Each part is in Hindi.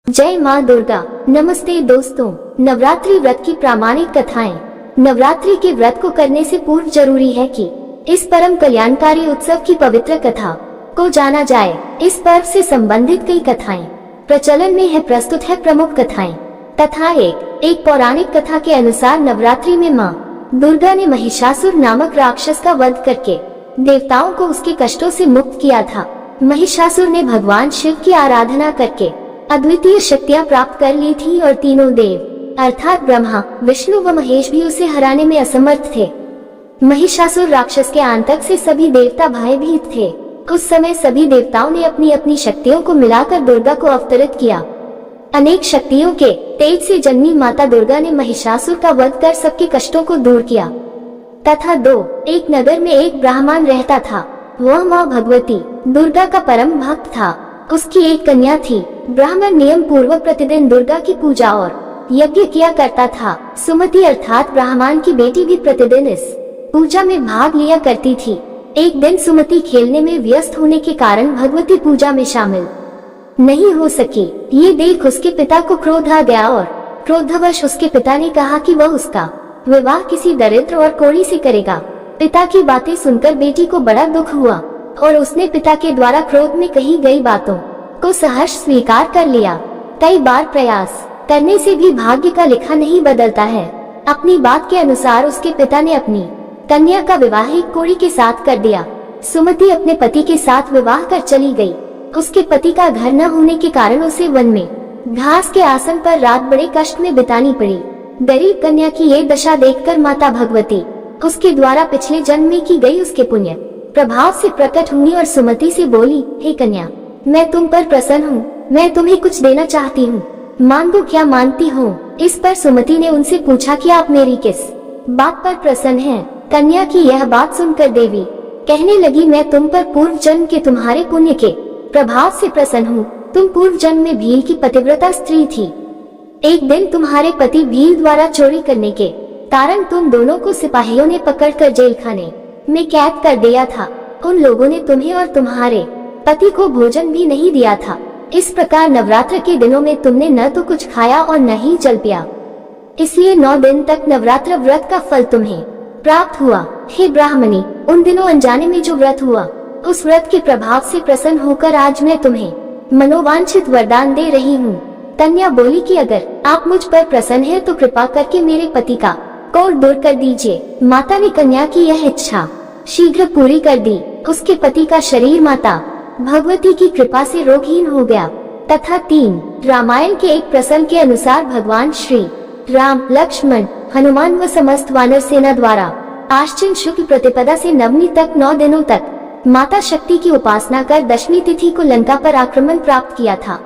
जय माँ दुर्गा। नमस्ते दोस्तों, नवरात्रि व्रत की प्रामाणिक कथाएं। नवरात्रि के व्रत को करने से पूर्व जरूरी है कि इस परम कल्याणकारी उत्सव की पवित्र कथा को जाना जाए। इस पर्व से संबंधित कई कथाएं प्रचलन में है। प्रस्तुत है प्रमुख कथाएं तथा एक पौराणिक कथा के अनुसार नवरात्रि में माँ दुर्गा ने महिषासुर नामक राक्षस का वध करके देवताओं को उसके कष्टों से मुक्त किया था। महिषासुर ने भगवान शिव की आराधना करके अद्वितीय शक्तियां प्राप्त कर ली थी और तीनों देव अर्थात ब्रह्मा, विष्णु व महेश भी उसे हराने में असमर्थ थे। महिषासुर राक्षस के आतंक से सभी देवता भयभीत थे। उस समय सभी देवताओं ने अपनी अपनी शक्तियों को मिलाकर दुर्गा को अवतरित किया। अनेक शक्तियों के तेज से जन्मी माता दुर्गा ने महिषासुर का वध कर सबके कष्टों को दूर किया तथा एक नगर में एक ब्राह्मण रहता था। वह माँ भगवती दुर्गा का परम भक्त था। उसकी एक कन्या थी। ब्राह्मण नियम पूर्वक प्रतिदिन दुर्गा की पूजा और यज्ञ किया करता था। सुमति अर्थात ब्राह्मण की बेटी भी प्रतिदिन इस पूजा में भाग लिया करती थी। एक दिन सुमति खेलने में व्यस्त होने के कारण भगवती पूजा में शामिल नहीं हो सकी। ये देख उसके पिता को क्रोध आ गया और क्रोधवश उसके पिता ने कहा कि वह उसका विवाह किसी दरिद्र और कोढ़ी से करेगा। पिता की बातें सुनकर बेटी को बड़ा दुख हुआ और उसने पिता के द्वारा क्रोध में कही गई बातों को सहर्ष स्वीकार कर लिया। कई बार प्रयास करने से भी भाग्य का लिखा नहीं बदलता है। अपनी बात के अनुसार उसके पिता ने अपनी कन्या का विवाह एक कोढ़ी के साथ कर दिया। सुमति अपने पति के साथ विवाह कर चली गई। उसके पति का घर न होने के कारण उसे वन में घास के आसन पर रात बड़े कष्ट में बितानी पड़ी। गरीब कन्या की ये दशा देखकर माता भगवती उसके द्वारा पिछले जन्म में की गई उसके पुण्य प्रभाव से प्रकट हुई और सुमति से बोली, हे कन्या, मैं तुम पर प्रसन्न हूँ। मैं तुम्हें कुछ देना चाहती हूँ, मांगो क्या मांगती हो। इस पर सुमति ने उनसे पूछा कि आप मेरी किस बात पर प्रसन्न हैं। कन्या की यह बात सुनकर देवी कहने लगी, मैं तुम पर पूर्व जन्म के तुम्हारे पुण्य के प्रभाव से प्रसन्न हूँ। तुम पूर्व जन्म में भील की पतिव्रता स्त्री थी। एक दिन तुम्हारे पति भील द्वारा चोरी करने के कारण तुम दोनों को सिपाहियों ने पकड़कर जेल खाने में कैद कर दिया था। उन लोगों ने तुम्हें और तुम्हारे पति को भोजन भी नहीं दिया था। इस प्रकार नवरात्र के दिनों में तुमने न तो कुछ खाया और न ही जल पिया। इसलिए 9 दिन तक नवरात्र व्रत का फल तुम्हें प्राप्त हुआ। हे ब्राह्मणी, उन दिनों अनजाने में जो व्रत हुआ उस व्रत के प्रभाव से प्रसन्न होकर आज मैं तुम्हें मनोवांछित वरदान दे रही हूँ। कन्या बोली कि अगर आप मुझ पर प्रसन्न हैं तो कृपा करके मेरे पति का कोढ़ दूर कर दीजिए। माता ने कन्या की यह इच्छा शीघ्र पूरी कर दी। उसके पति का शरीर माता भगवती की कृपा से रोगहीन हो गया तथा 3 रामायण के एक प्रसंग के अनुसार भगवान श्री राम, लक्ष्मण, हनुमान व समस्त वानर सेना द्वारा आश्विन शुक्ल प्रतिपदा से नवमी तक 9 दिनों तक माता शक्ति की उपासना कर दशमी तिथि को लंका पर आक्रमण प्राप्त किया था।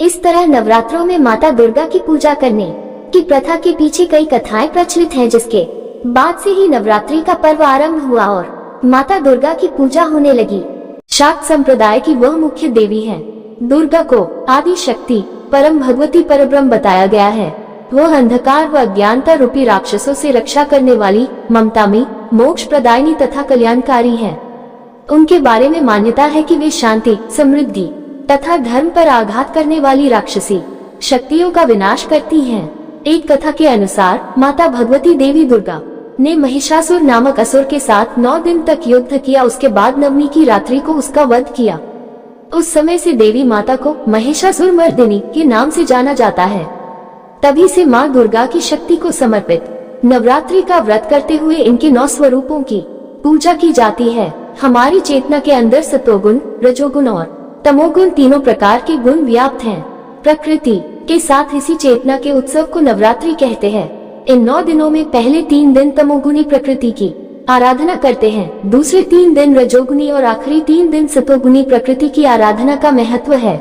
इस तरह नवरात्रों में माता दुर्गा की पूजा करने की प्रथा के पीछे कई कथाएं प्रचलित हैं, जिसके बाद से ही नवरात्रि का पर्व आरंभ हुआ और माता दुर्गा की पूजा होने लगी। शाक्त संप्रदाय की वह मुख्य देवी है। दुर्गा को आदि शक्ति, परम भगवती, परब्रह्म बताया गया है। वह अंधकार व अज्ञानता रूपी राक्षसों से रक्षा करने वाली, ममतामयी, मोक्ष प्रदायिनी तथा कल्याणकारी है। उनके बारे में मान्यता है कि वे शांति, समृद्धि तथा धर्म पर आघात करने वाली राक्षसी शक्तियों का विनाश करती हैं। एक कथा के अनुसार माता भगवती देवी दुर्गा ने महिषासुर नामक असुर के साथ 9 दिन तक युद्ध किया। उसके बाद नवमी की रात्रि को उसका वध किया। उस समय से देवी माता को महिषासुर मर्दिनी के नाम से जाना जाता है। तभी से माँ दुर्गा की शक्ति को समर्पित नवरात्रि का व्रत करते हुए इनके 9 स्वरूपों की पूजा की जाती है। हमारी चेतना के अंदर सतोगुण, रजोगुण और तमोगुण तीनों प्रकार के गुण व्याप्त हैं। प्रकृति के साथ इसी चेतना के उत्सव को नवरात्रि कहते हैं। इन 9 दिनों में पहले 3 दिन तमोगुणी प्रकृति की आराधना करते हैं, दूसरे 3 दिन रजोगुणी और आखिरी 3 दिन सतोगुणी प्रकृति की आराधना का महत्व है।